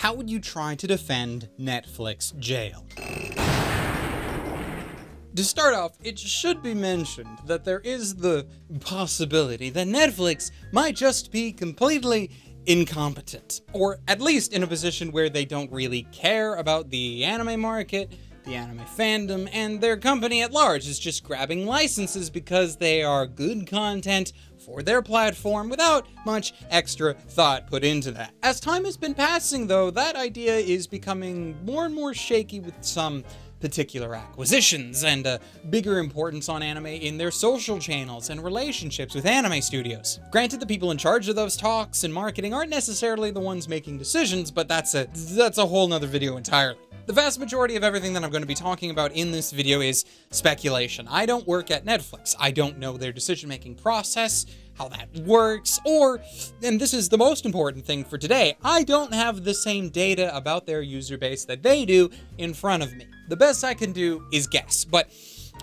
how would you try to defend Netflix jail? To start off, it should be mentioned that there is the possibility that Netflix might just be completely incompetent, or at least in a position where they don't really care about the anime market, the anime fandom, and their company at large is just grabbing licenses because they are good content for their platform without much extra thought put into that. As time has been passing though, that idea is becoming more and more shaky with some particular acquisitions and a bigger importance on anime in their social channels and relationships with anime studios. Granted, the people in charge of those talks and marketing aren't necessarily the ones making decisions, but that's a whole nother video entirely. The vast majority of everything that I'm going to be talking about in this video is speculation. I don't work at Netflix. I don't know their decision-making process, how that works, and this is the most important thing for today, I don't have the same data about their user base that they do in front of me. The best I can do is guess, but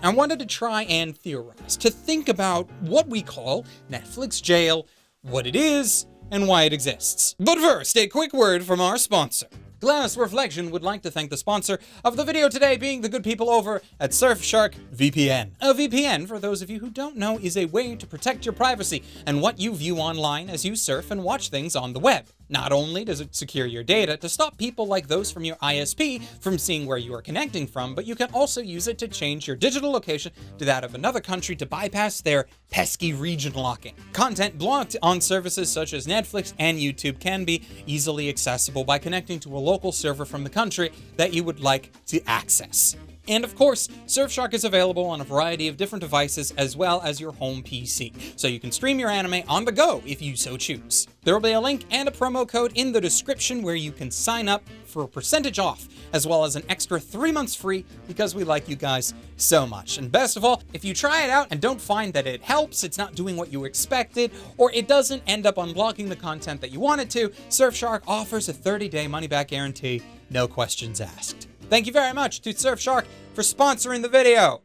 I wanted to try and theorize, to think about what we call Netflix jail, what it is, and why it exists. But first, a quick word from our sponsor. Glass Reflection would like to thank the sponsor of the video today being the good people over at Surfshark VPN. A VPN, for those of you who don't know, is a way to protect your privacy and what you view online as you surf and watch things on the web. Not only does it secure your data to stop people like those from your ISP from seeing where you are connecting from, but you can also use it to change your digital location to that of another country to bypass their pesky region locking. Content blocked on services such as Netflix and YouTube can be easily accessible by connecting to a local server from the country that you would like to access. And of course, Surfshark is available on a variety of different devices as well as your home PC, so you can stream your anime on the go if you so choose. There will be a link and a promo code in the description where you can sign up for a percentage off, as well as an extra 3 months free because we like you guys so much. And best of all, if you try it out and don't find that it helps, it's not doing what you expected, or it doesn't end up unblocking the content that you want it to, Surfshark offers a 30-day money-back guarantee, no questions asked. Thank you very much to Surfshark for sponsoring the video.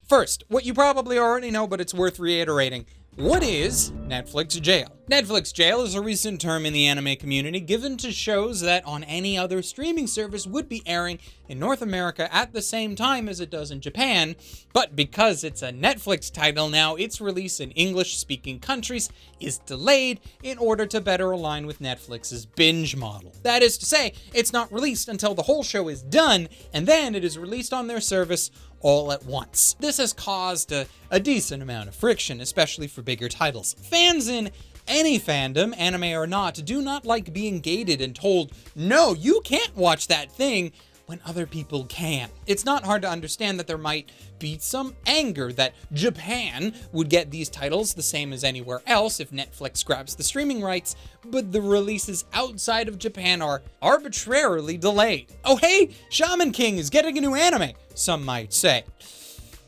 First, what you probably already know, but it's worth reiterating. What is Netflix jail? Netflix jail is a recent term in the anime community given to shows that on any other streaming service would be airing in North America at the same time as it does in Japan, but because it's a Netflix title now, its release in English-speaking countries is delayed in order to better align with Netflix's binge model. That is to say, it's not released until the whole show is done, and then it is released on their service all at once. This has caused a decent amount of friction, especially for bigger titles. Fans in any fandom, anime or not, do not like being gated and told, no, you can't watch that thing, when other people can. It's not hard to understand that there might be some anger that Japan would get these titles the same as anywhere else if Netflix grabs the streaming rights, but the releases outside of Japan are arbitrarily delayed. Oh hey, Shaman King is getting a new anime, some might say.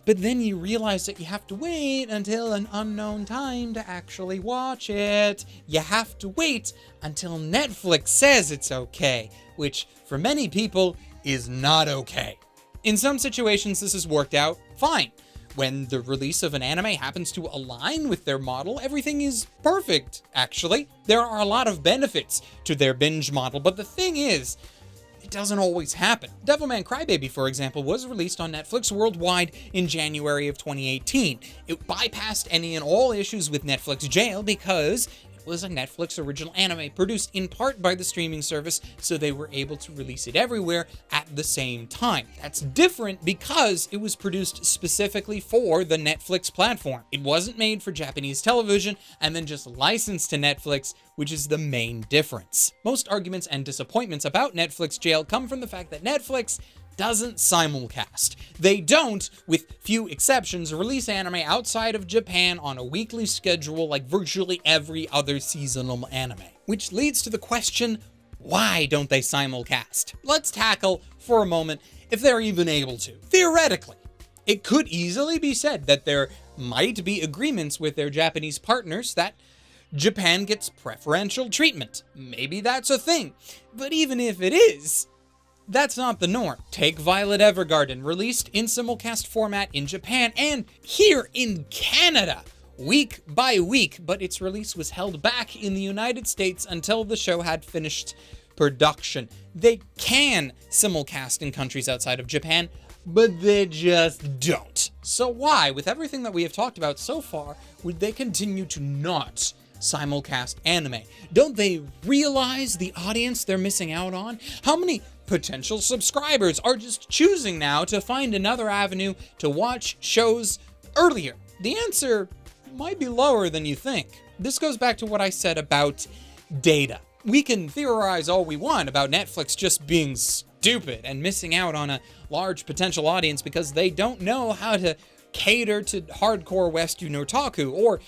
But then you realize that you have to wait until an unknown time to actually watch it. You have to wait until Netflix says it's okay, which for many people is not okay. In some situations, this has worked out fine. When the release of an anime happens to align with their model, everything is perfect, actually. There are a lot of benefits to their binge model, but the thing is, it doesn't always happen. Devilman Crybaby, for example, was released on Netflix worldwide in January of 2018. It bypassed any and all issues with Netflix jail because it was a Netflix original anime produced in part by the streaming service, so they were able to release it everywhere at the same time. That's different because it was produced specifically for the Netflix platform. It wasn't made for Japanese television and then just licensed to Netflix, which is the main difference. Most arguments and disappointments about Netflix jail come from the fact that Netflix doesn't simulcast. They don't, with few exceptions, release anime outside of Japan on a weekly schedule like virtually every other seasonal anime. Which leads to the question, why don't they simulcast? Let's tackle, for a moment, if they're even able to. Theoretically, it could easily be said that there might be agreements with their Japanese partners that Japan gets preferential treatment. Maybe that's a thing. But even if it is, that's not the norm. Take Violet Evergarden, released in simulcast format in Japan and here in Canada, week by week, but its release was held back in the United States until the show had finished production. They can simulcast in countries outside of Japan, but they just don't. So why, with everything that we have talked about so far, would they continue to not simulcast anime? Don't they realize the audience they're missing out on? How many potential subscribers are just choosing now to find another avenue to watch shows earlier? The answer might be lower than you think. This goes back to what I said about data. We can theorize all we want about Netflix just being stupid and missing out on a large potential audience because they don't know how to cater to hardcore Western otaku, or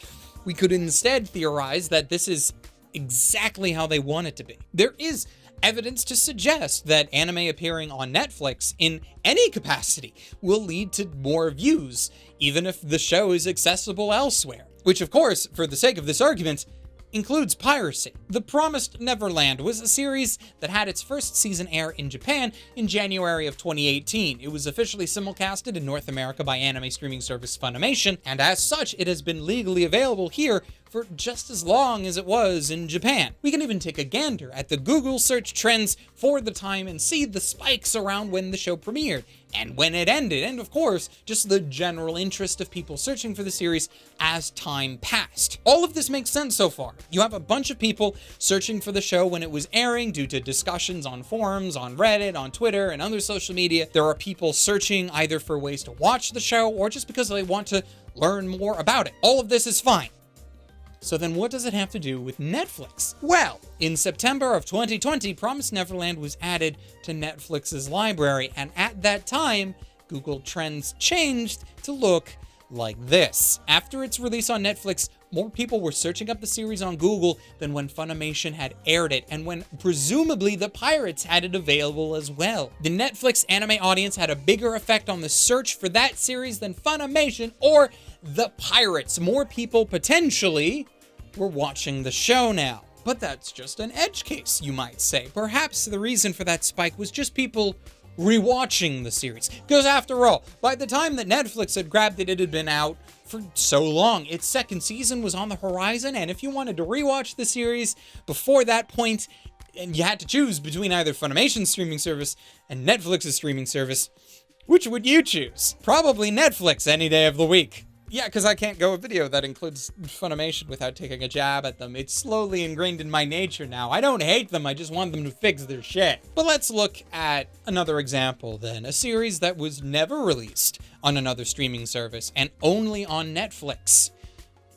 we could instead theorize that this is exactly how they want it to be. There is evidence to suggest that anime appearing on Netflix in any capacity will lead to more views, even if the show is accessible elsewhere. Which, of course, for the sake of this argument, includes piracy. The Promised Neverland was a series that had its first season air in Japan in January of 2018. It was officially simulcasted in North America by anime streaming service Funimation, and as such, it has been legally available here for just as long as it was in Japan. We can even take a gander at the Google search trends for the time and see the spikes around when the show premiered and when it ended, and of course, just the general interest of people searching for the series as time passed. All of this makes sense so far. You have a bunch of people searching for the show when it was airing due to discussions on forums, on Reddit, on Twitter, and other social media. There are people searching either for ways to watch the show or just because they want to learn more about it. All of this is fine. So then what does it have to do with Netflix? Well, in September of 2020, Promised Neverland was added to Netflix's library, and at that time, Google Trends changed to look like this. After its release on Netflix, more people were searching up the series on Google than when Funimation had aired it, and when presumably the pirates had it available as well. The Netflix anime audience had a bigger effect on the search for that series than Funimation or the pirates. More people potentially were watching the show now. But that's just an edge case, you might say. Perhaps the reason for that spike was just people rewatching the series. Because after all, by the time that Netflix had grabbed it, it had been out for so long. Its second season was on the horizon, and if you wanted to rewatch the series before that point, and you had to choose between either Funimation's streaming service and Netflix's streaming service, which would you choose? Probably Netflix any day of the week. Yeah, because I can't go a video that includes Funimation without taking a jab at them. It's slowly ingrained in my nature now. I don't hate them, I just want them to fix their shit. But let's look at another example then. A series that was never released on another streaming service and only on Netflix.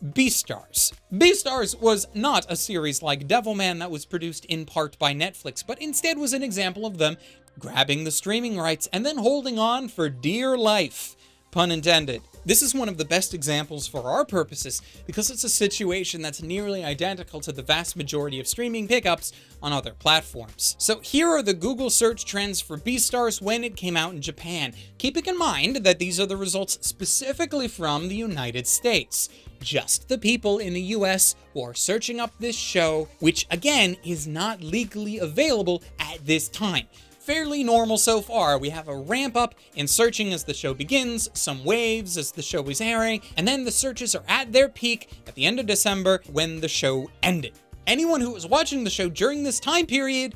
Beastars. Beastars was not a series like Devilman that was produced in part by Netflix, but instead was an example of them grabbing the streaming rights and then holding on for dear life. Pun intended. This is one of the best examples for our purposes because it's a situation that's nearly identical to the vast majority of streaming pickups on other platforms. So here are the Google search trends for Beastars when it came out in Japan, keeping in mind that these are the results specifically from the United States. Just the people in the US who are searching up this show, which again is not legally available at this time. Fairly normal so far. We have a ramp up in searching as the show begins, some waves as the show is airing, and then the searches are at their peak at the end of December when the show ended. Anyone who was watching the show during this time period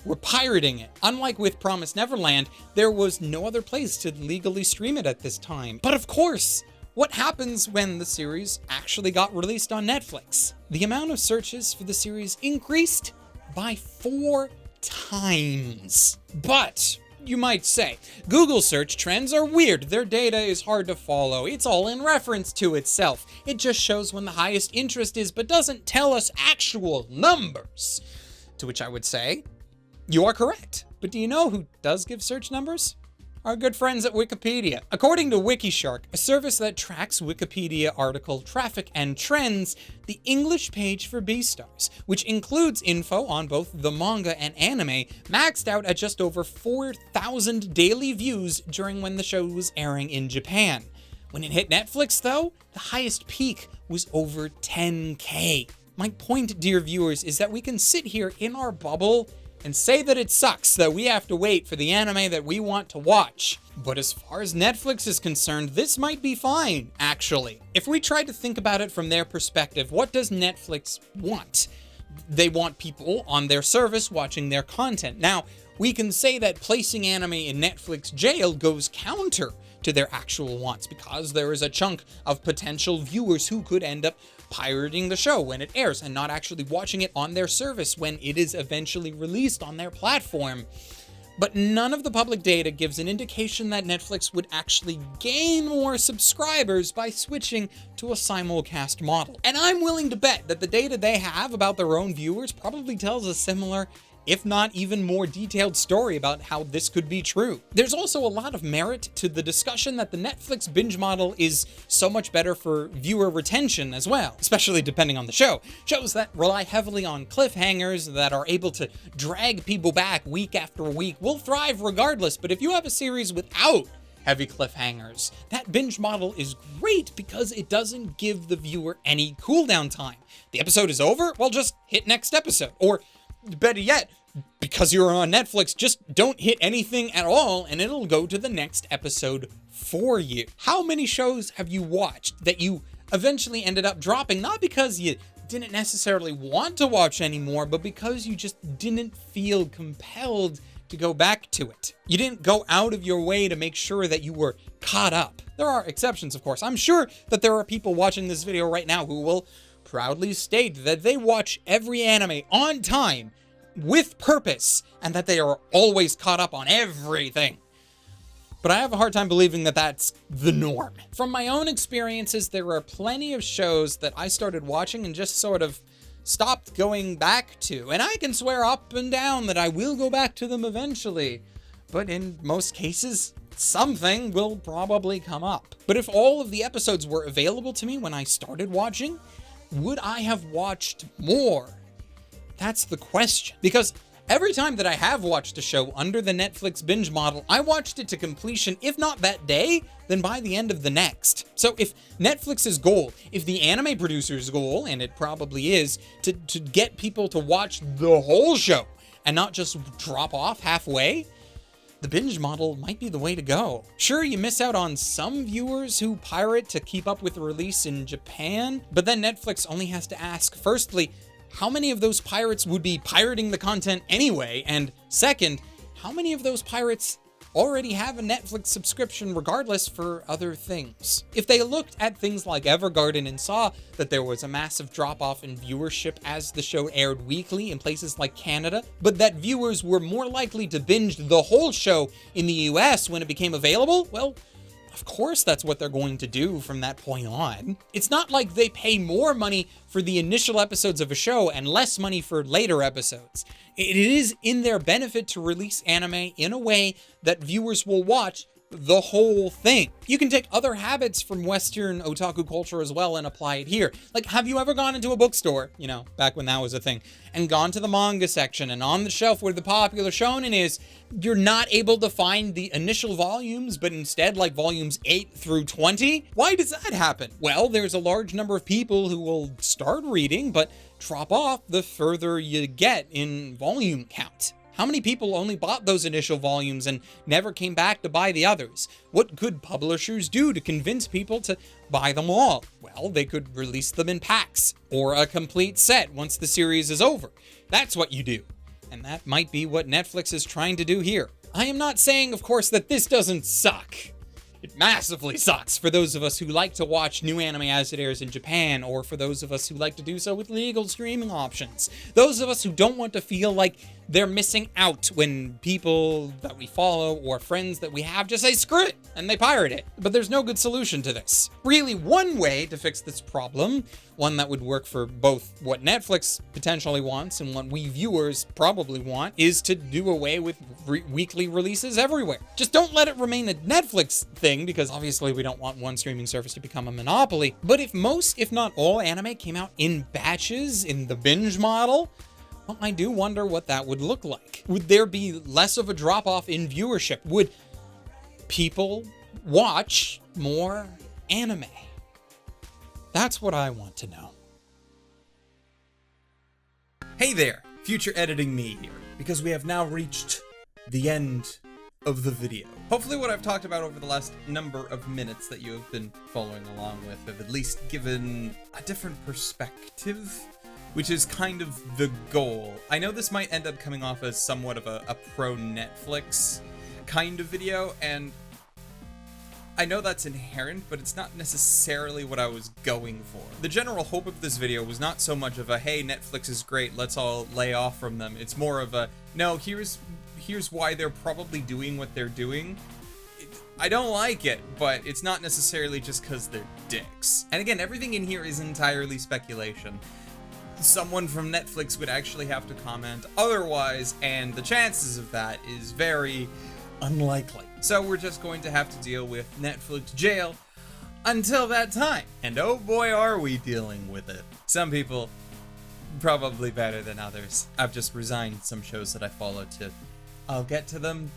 were pirating it. Unlike with Promised Neverland, there was no other place to legally stream it at this time. But of course, what happens when the series actually got released on Netflix? The amount of searches for the series increased by 4 times. But you might say, Google search trends are weird. Their data is hard to follow. It's all in reference to itself. It just shows when the highest interest is, but doesn't tell us actual numbers. To which I would say, you are correct. But do you know who does give search numbers? Our good friends at Wikipedia. According to Wikishark, a service that tracks Wikipedia article traffic and trends, the English page for Beastars, which includes info on both the manga and anime, maxed out at just over 4,000 daily views during when the show was airing in Japan. When it hit Netflix, though, the highest peak was over 10K. My point, dear viewers, is that we can sit here in our bubble and say that it sucks that we have to wait for the anime that we want to watch. But as far as Netflix is concerned, this might be fine, actually. If we try to think about it from their perspective, what does Netflix want? they want people on their service watching their content. Now, we can say that placing anime in Netflix jail goes counter to their actual wants, because there is a chunk of potential viewers who could end up pirating the show when it airs and not actually watching it on their service when it is eventually released on their platform. But none of the public data gives an indication that Netflix would actually gain more subscribers by switching to a simulcast model. And I'm willing to bet that the data they have about their own viewers probably tells a similar, if not even more detailed story about how this could be true. There's also a lot of merit to the discussion that the Netflix binge model is so much better for viewer retention as well, especially depending on the show. Shows that rely heavily on cliffhangers that are able to drag people back week after week will thrive regardless, but if you have a series without heavy cliffhangers, that binge model is great because it doesn't give the viewer any cooldown time. The episode is over? Well, just hit next episode. Or better yet, because you're on Netflix, just don't hit anything at all and it'll go to the next episode for you. How many shows have you watched that you eventually ended up dropping, not because you didn't necessarily want to watch anymore, but because you just didn't feel compelled to go back to it? You didn't go out of your way to make sure that you were caught up. There are exceptions, of course. I'm sure that there are people watching this video right now who will proudly state that they watch every anime on time with purpose and that they are always caught up on everything. But I have a hard time believing that that's the norm. From my own experiences, there are plenty of shows that I started watching and just sort of stopped going back to. And I can swear up and down that I will go back to them eventually. But in most cases, something will probably come up. But if all of the episodes were available to me when I started watching, would I have watched more? That's the question. Because every time that I have watched a show under the Netflix binge model, I watched it to completion, if not that day, then by the end of the next. So if Netflix's goal, if the anime producer's goal, and it probably is, to get people to watch the whole show and not just drop off halfway, the binge model might be the way to go. Sure, you miss out on some viewers who pirate to keep up with the release in Japan, but then Netflix only has to ask, firstly, how many of those pirates would be pirating the content anyway? And second, how many of those pirates already have a Netflix subscription regardless for other things? If they looked at things like Evergarden and saw that there was a massive drop-off in viewership as the show aired weekly in places like Canada, but that viewers were more likely to binge the whole show in the US when it became available, well, of course that's what they're going to do from that point on. It's not like they pay more money for the initial episodes of a show and less money for later episodes. It is in their benefit to release anime in a way that viewers will watch the whole thing. You can take other habits from Western otaku culture as well and apply it here. Like, have you ever gone into a bookstore, you know, back when that was a thing, and gone to the manga section, and on the shelf where the popular shonen is, you're not able to find the initial volumes, but instead like volumes 8 through 20? Why does that happen? Well, there's a large number of people who will start reading, but drop off the further you get in volume count. How many people only bought those initial volumes and never came back to buy the others? What could publishers do to convince people to buy them all? Well, they could release them in packs or a complete set once the series is over. That's what you do. And that might be what Netflix is trying to do here. I am not saying, of course, that this doesn't suck. It massively sucks for those of us who like to watch new anime as it airs in Japan, or for those of us who like to do so with legal streaming options. Those of us who don't want to feel like they're missing out when people that we follow or friends that we have just say screw it and they pirate it. But there's no good solution to this. Really, one way to fix this problem, one that would work for both what Netflix potentially wants and what we viewers probably want, is to do away with weekly releases everywhere. Just don't let it remain a Netflix thing, because obviously we don't want one streaming service to become a monopoly. But if most, if not all, anime came out in batches in the binge model, well, I do wonder what that would look like. Would there be less of a drop-off in viewership? Would people watch more anime? That's what I want to know. Hey there, future editing me here, because we have now reached the end of the video. Hopefully what I've talked about over the last number of minutes that you have been following along with have at least given a different perspective which is kind of the goal. I know this might end up coming off as somewhat of a pro-Netflix kind of video, and I know that's inherent, but it's not necessarily what I was going for. The general hope of this video was not so much of a, hey, Netflix is great, let's all lay off from them. It's more of a, no, here's why they're probably doing what they're doing. I don't like it, but it's not necessarily just because they're dicks. And again, everything in here is entirely speculation. Someone from Netflix would actually have to comment otherwise, and the chances of that is very unlikely. So we're just going to have to deal with Netflix jail until that time. And oh boy, are we dealing with it. Some people probably better than others. I've just resigned some shows that I follow to. I'll get to them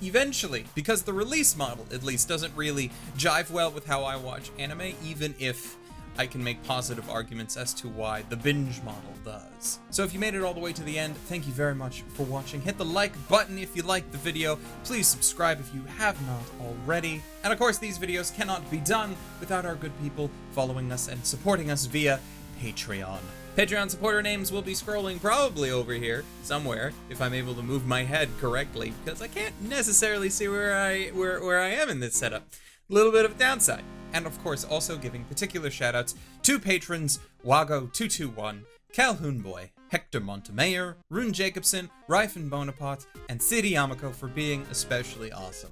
eventually, because the release model, at least, doesn't really jive well with how I watch anime, even if I can make positive arguments as to why the binge model does. So if you made it all the way to the end, thank you very much for watching. Hit the like button if you liked the video. Please subscribe if you have not already. And of course, these videos cannot be done without our good people following us and supporting us via Patreon. Patreon supporter names will be scrolling probably over here somewhere if I'm able to move my head correctly, because I can't necessarily see where I am in this setup. A little bit of a downside. And of course, also giving particular shoutouts to patrons Wago221, Calhoun Boy, Hector Montemayor, Rune Jacobson, Ryfen Bonaparte, and City Yamako for being especially awesome.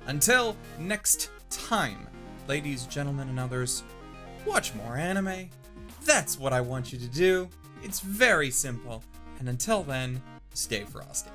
Until next time, ladies, gentlemen, and others, watch more anime. That's what I want you to do. It's very simple. And until then, stay frosty.